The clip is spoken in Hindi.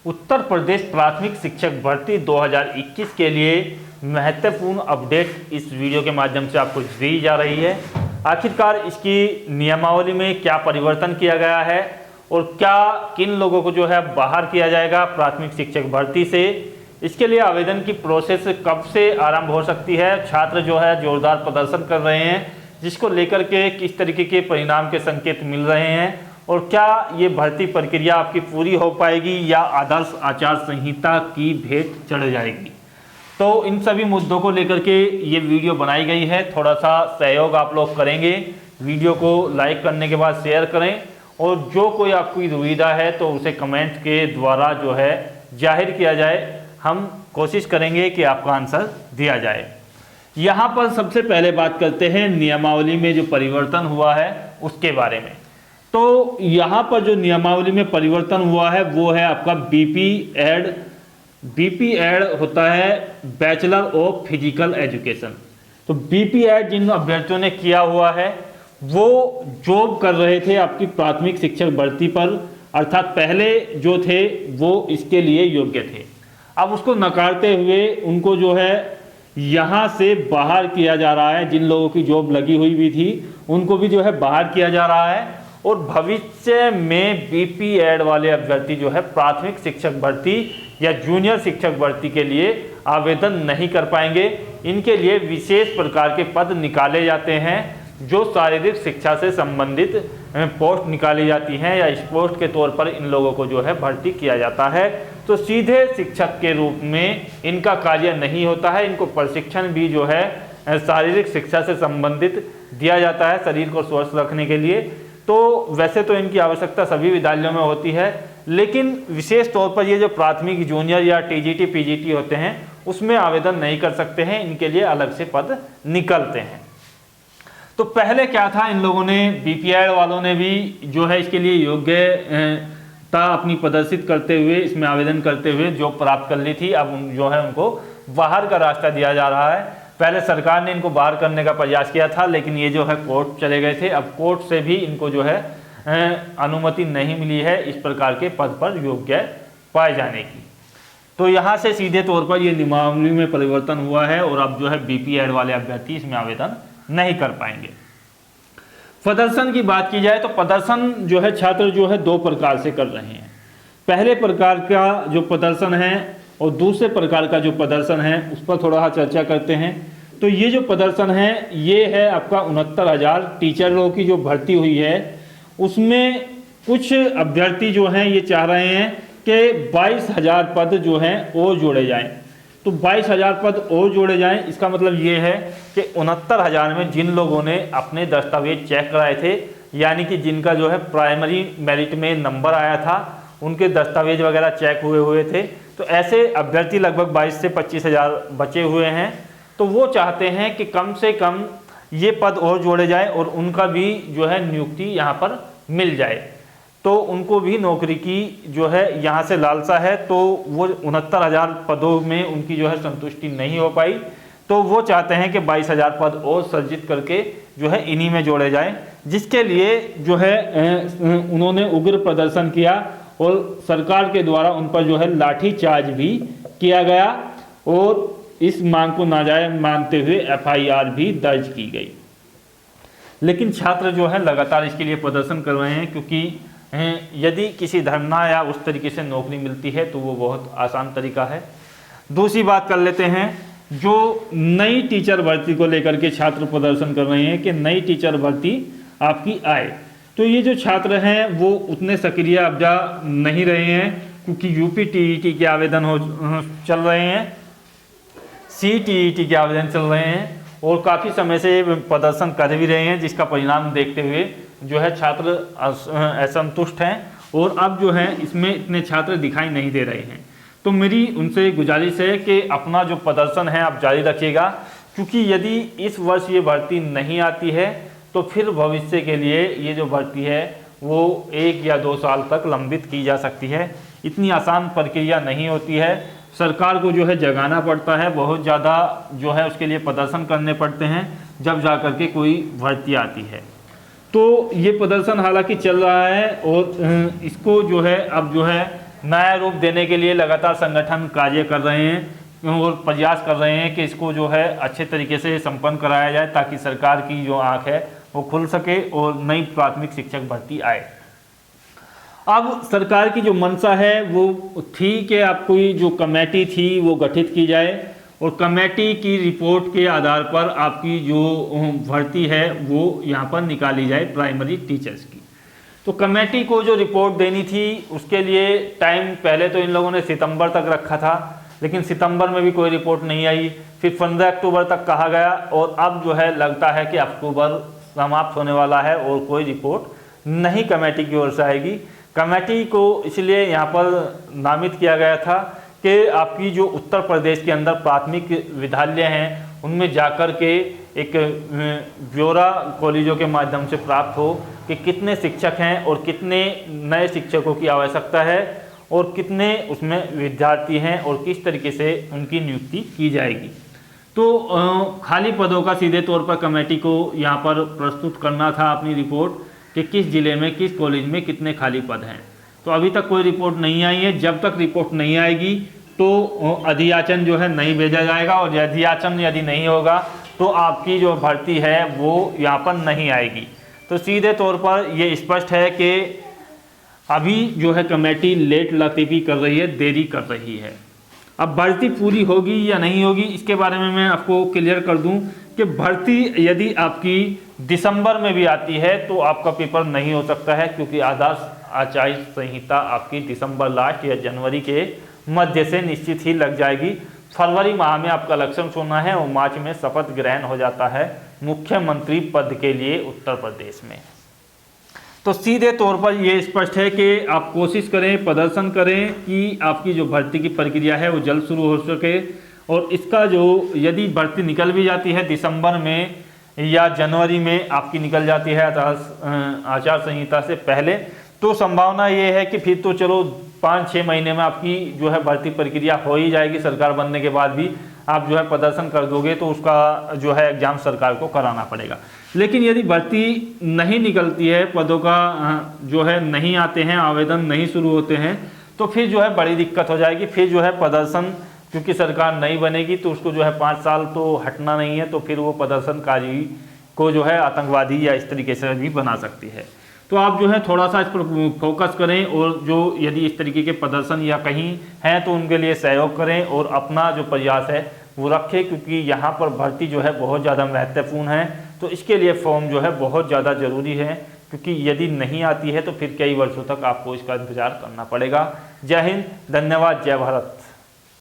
उत्तर प्रदेश प्राथमिक शिक्षक भर्ती 2021 के लिए महत्वपूर्ण अपडेट इस वीडियो के माध्यम से आपको दी जा रही है। आखिरकार इसकी नियमावली में क्या परिवर्तन किया गया है और क्या किन लोगों को जो है बाहर किया जाएगा प्राथमिक शिक्षक भर्ती से, इसके लिए आवेदन की प्रोसेस कब से आरंभ हो सकती है। छात्र जो है जोरदार प्रदर्शन कर रहे हैं, जिसको लेकर के किस तरीके के परिणाम के संकेत मिल रहे हैं और क्या ये भर्ती प्रक्रिया आपकी पूरी हो पाएगी या आदर्श आचार संहिता की भेंट चढ़ जाएगी। तो इन सभी मुद्दों को लेकर के ये वीडियो बनाई गई है। थोड़ा सा सहयोग आप लोग करेंगे, वीडियो को लाइक करने के बाद शेयर करें और जो कोई आपकी दुविधा है तो उसे कमेंट के द्वारा जो है जाहिर किया जाए। हम कोशिश करेंगे कि आपका आंसर दिया जाए। यहाँ पर सबसे पहले बात करते हैं नियमावली में जो परिवर्तन हुआ है उसके बारे में। तो यहाँ पर जो नियमावली में परिवर्तन हुआ है वो है आपका बीपी एड होता है बैचलर ऑफ फिजिकल एजुकेशन। तो बीपी एड जिन अभ्यर्थियों ने किया हुआ है वो जॉब कर रहे थे आपकी प्राथमिक शिक्षक भर्ती पर, अर्थात पहले जो थे वो इसके लिए योग्य थे। अब उसको नकारते हुए उनको जो है यहाँ से बाहर किया जा रहा है। जिन लोगों की जॉब लगी हुई भी थी उनको भी जो है बाहर किया जा रहा है और भविष्य में बीपी एड वाले अभ्यर्थी जो है प्राथमिक शिक्षक भर्ती या जूनियर शिक्षक भर्ती के लिए आवेदन नहीं कर पाएंगे। इनके लिए विशेष प्रकार के पद निकाले जाते हैं, जो शारीरिक शिक्षा से संबंधित पोस्ट निकाली जाती हैं या इस पोस्ट के तौर पर इन लोगों को जो है भर्ती किया जाता है। तो सीधे शिक्षक के रूप में इनका कार्य नहीं होता है, इनको प्रशिक्षण भी जो है शारीरिक शिक्षा से संबंधित दिया जाता है शरीर को स्वस्थ रखने के लिए। तो वैसे तो इनकी आवश्यकता सभी विद्यालयों में होती है, लेकिन विशेष तौर पर ये जो प्राथमिक जूनियर या टीजीटी पीजीटी होते हैं उसमें आवेदन नहीं कर सकते हैं, इनके लिए अलग से पद निकलते हैं। तो पहले क्या था, इन लोगों ने बीपीएड वालों ने भी जो है इसके लिए योग्यता अपनी प्रदर्शित करते हुए इसमें आवेदन करते हुए जॉब प्राप्त कर ली थी। अब जो है उनको बाहर का रास्ता दिया जा रहा है। पहले सरकार ने इनको बाहर करने का प्रयास किया था, लेकिन ये जो है कोर्ट चले गए थे। अब कोर्ट से भी इनको जो है अनुमति नहीं मिली है इस प्रकार के पद पर योग्य पाए जाने की। तो यहाँ से सीधे तौर पर ये नियमावली में परिवर्तन हुआ है और अब जो है बीपीएड वाले अभ्यर्थी इसमें आवेदन नहीं कर पाएंगे। प्रदर्शन की बात की जाए तो प्रदर्शन जो है छात्र जो है दो प्रकार से कर रहे हैं। पहले प्रकार का जो प्रदर्शन है और दूसरे प्रकार का जो प्रदर्शन है उस पर थोड़ा चर्चा करते हैं। तो ये जो प्रदर्शन है ये है आपका 69,000 टीचरों की जो भर्ती हुई है, उसमें कुछ अभ्यर्थी जो हैं ये चाह रहे हैं कि 22,000 पद जो हैं और जोड़े जाएं। तो 22,000 पद और जोड़े जाएं, इसका मतलब ये है कि 69,000 में जिन लोगों ने अपने दस्तावेज चेक कराए थे, यानी कि जिनका जो है प्राइमरी मेरिट में नंबर आया था, उनके दस्तावेज वगैरह चेक हुए थे, तो ऐसे अभ्यर्थी लगभग 22 से 25,000 बचे हुए हैं। तो वो चाहते हैं कि कम से कम ये पद और जोड़े जाए और उनका भी जो है नियुक्ति यहाँ पर मिल जाए। तो उनको भी नौकरी की जो है यहाँ से लालसा है। तो वो 69,000 पदों में उनकी जो है संतुष्टि नहीं हो पाई, तो वो चाहते हैं कि 22,000 पद और सृजित करके जो है इन्हीं में जोड़े जाएं, जिसके लिए जो है उन्होंने उग्र प्रदर्शन किया और सरकार के द्वारा उन पर जो है लाठी चार्ज भी किया गया और इस मांग को नाजायज मानते हुए एफआईआर भी दर्ज की गई। लेकिन छात्र जो है लगातार इसके लिए प्रदर्शन कर रहे हैं, क्योंकि यदि किसी धरना या उस तरीके से नौकरी मिलती है तो वो बहुत आसान तरीका है। दूसरी बात कर लेते हैं, जो नई टीचर भर्ती को लेकर के छात्र प्रदर्शन कर रहे हैं कि नई टीचर भर्ती आपकी आए। तो ये जो छात्र हैं वो उतने सक्रिय अब नहीं रहे हैं, क्योंकि यूपी टीईटी के आवेदन चल रहे हैं, सीटीईटी के आवेदन चल रहे हैं और काफ़ी समय से प्रदर्शन कर भी रहे हैं, जिसका परिणाम देखते हुए जो है छात्र असंतुष्ट हैं और अब जो है इसमें इतने छात्र दिखाई नहीं दे रहे हैं। तो मेरी उनसे गुजारिश है कि अपना जो प्रदर्शन है आप जारी रखिएगा, क्योंकि यदि इस वर्ष ये भर्ती नहीं आती है तो फिर भविष्य के लिए ये जो भर्ती है वो 1 या 2 साल तक लंबित की जा सकती है। इतनी आसान प्रक्रिया नहीं होती है, सरकार को जो है जगाना पड़ता है, बहुत ज़्यादा जो है उसके लिए प्रदर्शन करने पड़ते हैं जब जा कर के कोई भर्ती आती है। तो ये प्रदर्शन हालांकि चल रहा है और इसको जो है अब जो है नया रूप देने के लिए लगातार संगठन कार्य कर रहे हैं और प्रयास कर रहे हैं कि इसको जो है अच्छे तरीके से संपन्न कराया जाए, ताकि सरकार की जो आंख है वो खुल सके और नई प्राथमिक शिक्षक भर्ती आए। अब सरकार की जो मंशा है वो थी कि आपको जो कमेटी थी वो गठित की जाए और कमेटी की रिपोर्ट के आधार पर आपकी जो भर्ती है वो यहाँ पर निकाली जाए प्राइमरी टीचर्स की। तो कमेटी को जो रिपोर्ट देनी थी उसके लिए टाइम पहले तो इन लोगों ने सितंबर तक रखा था, लेकिन सितंबर में भी कोई रिपोर्ट नहीं आई। फिर 15 अक्टूबर तक कहा गया और अब जो है लगता है कि अक्टूबर समाप्त होने वाला है और कोई रिपोर्ट नहीं कमेटी की ओर से आएगी। कमेटी को इसलिए यहाँ पर नामित किया गया था कि आपकी जो उत्तर प्रदेश के अंदर प्राथमिक विद्यालय हैं उनमें जाकर के एक ब्यौरा कॉलेजों के माध्यम से प्राप्त हो कि कितने शिक्षक हैं और कितने नए शिक्षकों की आवश्यकता है और कितने उसमें विद्यार्थी हैं और किस तरीके से उनकी नियुक्ति की जाएगी। तो खाली पदों का सीधे तौर पर कमेटी को यहाँ पर प्रस्तुत करना था अपनी रिपोर्ट कि किस जिले में किस कॉलेज में कितने खाली पद हैं। तो अभी तक कोई रिपोर्ट नहीं आई है। जब तक रिपोर्ट नहीं आएगी तो अधियाचन जो है नहीं भेजा जाएगा और अधियाचन यदि नहीं होगा तो आपकी जो भर्ती है वो यहाँ पर नहीं आएगी। तो सीधे तौर पर ये स्पष्ट है कि अभी जो है कमेटी लेट लतीफ़ी कर रही है, देरी कर रही है। अब भर्ती पूरी होगी या नहीं होगी इसके बारे में मैं आपको क्लियर कर दूं कि भर्ती यदि आपकी दिसंबर में भी आती है तो आपका पेपर नहीं हो सकता है, क्योंकि आदर्श आचार संहिता आपकी दिसंबर लास्ट या जनवरी के मध्य से निश्चित ही लग जाएगी। फरवरी माह में आपका इलेक्शन होना है और मार्च में शपथ ग्रहण हो जाता है मुख्यमंत्री पद के लिए उत्तर प्रदेश में। तो सीधे तौर पर यह स्पष्ट है कि आप कोशिश करें, प्रदर्शन करें कि आपकी जो भर्ती की प्रक्रिया है वो जल्द शुरू हो सके। और इसका जो यदि भर्ती निकल भी जाती है दिसंबर में या जनवरी में आपकी निकल जाती है आचार संहिता से पहले, तो संभावना ये है कि फिर तो चलो 5-6 महीने में आपकी जो है भर्ती प्रक्रिया हो ही जाएगी। सरकार बनने के बाद भी आप जो है प्रदर्शन कर दोगे तो उसका जो है एग्जाम सरकार को कराना पड़ेगा। लेकिन यदि भर्ती नहीं निकलती है, पदों का जो है नहीं आते हैं, आवेदन नहीं शुरू होते हैं, तो फिर जो है बड़ी दिक्कत हो जाएगी। फिर जो है प्रदर्शन, क्योंकि सरकार नहीं बनेगी तो उसको जो है 5 साल तो हटना नहीं है, तो फिर वो प्रदर्शनकारी को जो है आतंकवादी या इस तरीके से भी बना सकती है। तो आप जो है थोड़ा सा इस पर फोकस करें और जो यदि इस तरीके के प्रदर्शन या कहीं हैं तो उनके लिए सहयोग करें और अपना जो प्रयास है वो रखें, क्योंकि यहाँ पर भर्ती जो है बहुत ज़्यादा महत्वपूर्ण है। तो इसके लिए फॉर्म जो है बहुत ज़्यादा ज़रूरी है, क्योंकि यदि नहीं आती है तो फिर कई वर्षों तक आपको इसका इंतज़ार करना पड़ेगा। जय हिंद, धन्यवाद, जय भारत।